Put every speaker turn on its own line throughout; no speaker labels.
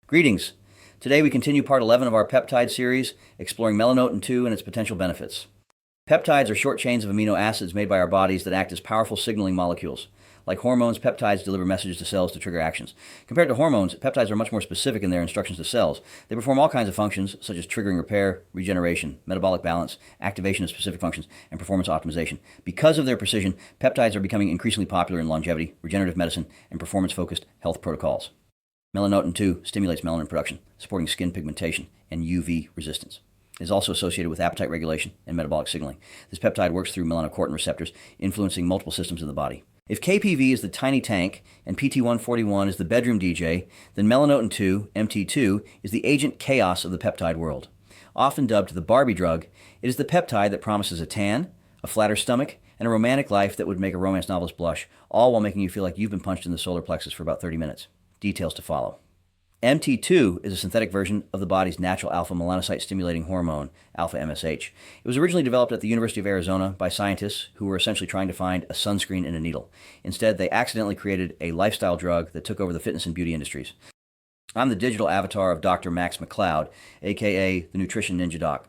Greetings. Today we continue part 11 of our Peptide Series, exploring Melanotan II and its potential benefits. Peptides are short chains of amino acids made by our bodies that act as powerful signaling molecules. Like hormones, peptides deliver messages to cells to trigger actions. Compared to hormones, peptides are much more specific in their instructions to cells. They perform all kinds of functions, such as triggering repair, regeneration, metabolic balance, activation of specific functions, and performance optimization. Because of their precision, peptides are becoming increasingly popular in longevity, regenerative medicine, and performance-focused health protocols. Melanotan II stimulates melanin production, supporting skin pigmentation and UV resistance. It is also associated with appetite regulation and metabolic signaling. This peptide works through melanocortin receptors, influencing multiple systems in the body. If KPV is the tiny tank and PT141 is the bedroom DJ, then Melanotan II, MT2, is the agent chaos of the peptide world. Often dubbed the Barbie drug, it is the peptide that promises a tan, a flatter stomach, and a romantic life that would make a romance novelist blush, all while making you feel like you've been punched in the solar plexus for about 30 minutes. Details to follow. MT2 is a synthetic version of the body's natural alpha melanocyte-stimulating hormone, alpha-MSH. It was originally developed at the University of Arizona by scientists who were essentially trying to find a sunscreen in a needle. Instead, they accidentally created a lifestyle drug that took over the fitness and beauty industries. I'm the digital avatar of Dr. Max MacCloud, aka the Nutrition Ninja Doc.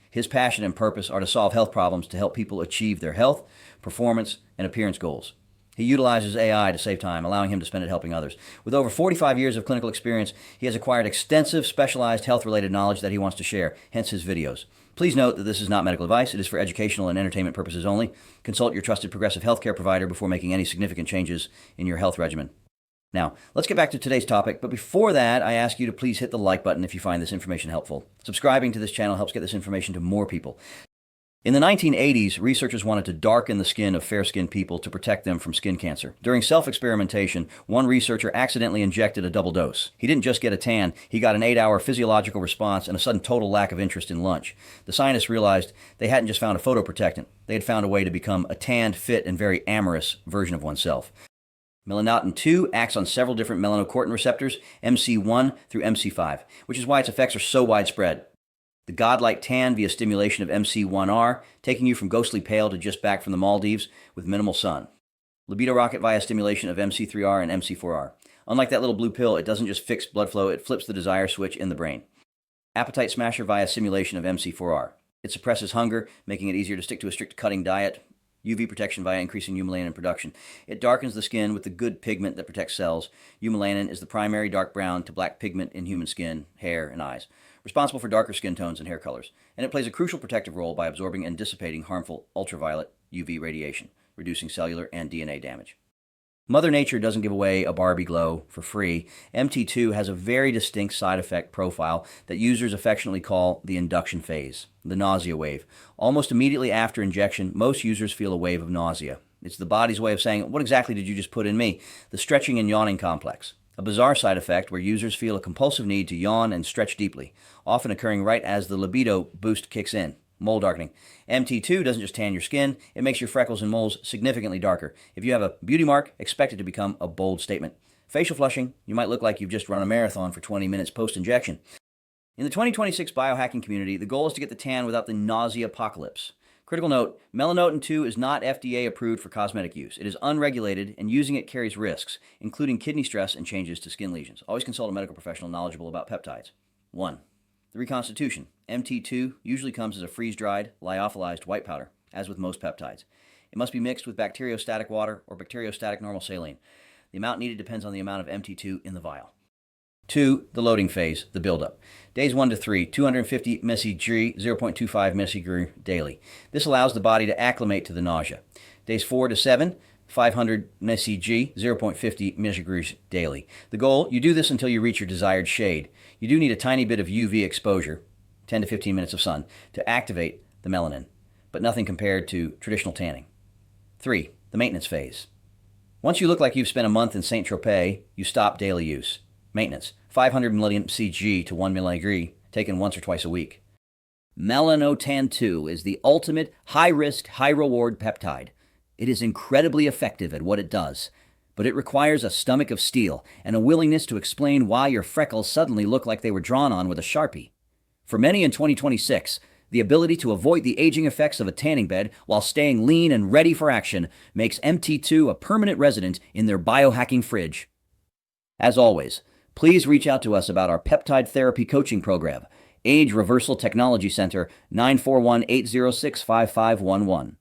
His passion and purpose are to solve health problems to help people achieve their health, performance, and appearance goals. He utilizes AI to save time, allowing him to spend it helping others. With over 45 years of clinical experience, he has acquired extensive specialized health-related knowledge that he wants to share, hence his videos. Please note that this is not medical advice. It is for educational and entertainment purposes only. Consult your trusted progressive healthcare provider before making any significant changes in your health regimen. Now, let's get back to today's topic, but before that, I ask you to please hit the like button if you find this information helpful. Subscribing to this channel helps get this information to more people. In the 1980s, researchers wanted to darken the skin of fair-skinned people to protect them from skin cancer. During self-experimentation, one researcher accidentally injected a double dose. He didn't just get a tan, he got an 8-hour physiological response and a sudden total lack of interest in lunch. The scientists realized they hadn't just found a photoprotectant, they had found a way to become a tanned, fit, and very amorous version of oneself. Melanotan II acts on several different melanocortin receptors, MC1 through MC5, which is why its effects are so widespread. The godlike tan via stimulation of MC1R, taking you from ghostly pale to just back from the Maldives with minimal sun. Libido rocket via stimulation of MC3R and MC4R. Unlike that little blue pill, it doesn't just fix blood flow, it flips the desire switch in the brain. Appetite smasher via stimulation of MC4R. It suppresses hunger, making it easier to stick to a strict cutting diet. UV protection via increasing eumelanin production. It darkens the skin with the good pigment that protects cells. Eumelanin is the primary dark brown to black pigment in human skin, hair, and eyes, responsible for darker skin tones and hair colors, and it plays a crucial protective role by absorbing and dissipating harmful ultraviolet UV radiation, reducing cellular and DNA damage. Mother Nature doesn't give away a Barbie glow for free. MT2 has a very distinct side effect profile that users affectionately call the induction phase, the nausea wave. Almost immediately after injection, most users feel a wave of nausea. It's the body's way of saying, what exactly did you just put in me? The stretching and yawning complex. A bizarre side effect where users feel a compulsive need to yawn and stretch deeply, often occurring right as the libido boost kicks in. Mole darkening. MT2 doesn't just tan your skin, it makes your freckles and moles significantly darker. If you have a beauty mark, expect it to become a bold statement. Facial flushing, you might look like you've just run a marathon for 20 minutes post-injection. In the 2026 biohacking community, the goal is to get the tan without the nausea apocalypse. Critical note, Melanotan II is not FDA approved for cosmetic use. It is unregulated, and using it carries risks, including kidney stress and changes to skin lesions. Always consult a medical professional knowledgeable about peptides. 1. The reconstitution. MT2 usually comes as a freeze-dried, lyophilized white powder, as with most peptides. It must be mixed with bacteriostatic water or bacteriostatic normal saline. The amount needed depends on the amount of MT2 in the vial. 2. The loading phase, the buildup. Days 1 to 3, 250 mcg, 0.25 mcg daily. This allows the body to acclimate to the nausea. Days 4 to 7, 500 mcg, 0.50 mcg daily. The goal, you do this until you reach your desired shade. You do need a tiny bit of UV exposure, 10 to 15 minutes of sun, to activate the melanin, but nothing compared to traditional tanning. 3. The maintenance phase. Once you look like you've spent a month in Saint-Tropez, you stop daily use. Maintenance, 500 mcg to 1 mg, taken once or twice a week. Melanotan II is the ultimate high-risk, high-reward peptide. It is incredibly effective at what it does, but it requires a stomach of steel and a willingness to explain why your freckles suddenly look like they were drawn on with a Sharpie. For many in 2026, the ability to avoid the aging effects of a tanning bed while staying lean and ready for action makes MT2 a permanent resident in their biohacking fridge. As always, please reach out to us about our peptide therapy coaching program. Age Reversal Technology Center, 941-806-5511.